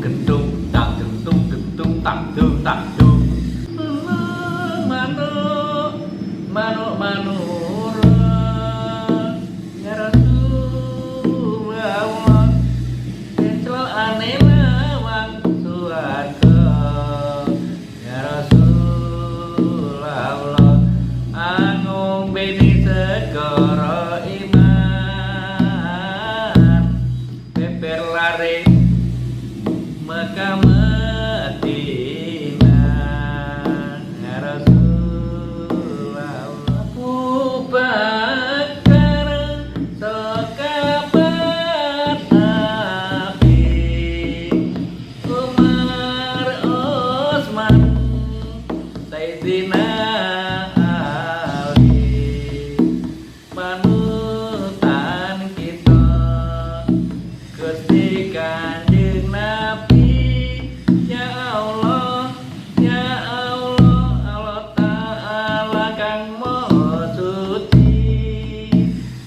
gentung tak gentung tak tak manuk ya Rasulullah celokane lawang suwarga ya Rasulullah ngombe di segara iman beber lare Mekah Madinah ya Rasulullah Abu Bakar sekabat Nabi Umar Utsman Sayyidina panutan kita Gusti Kanjeng Nabi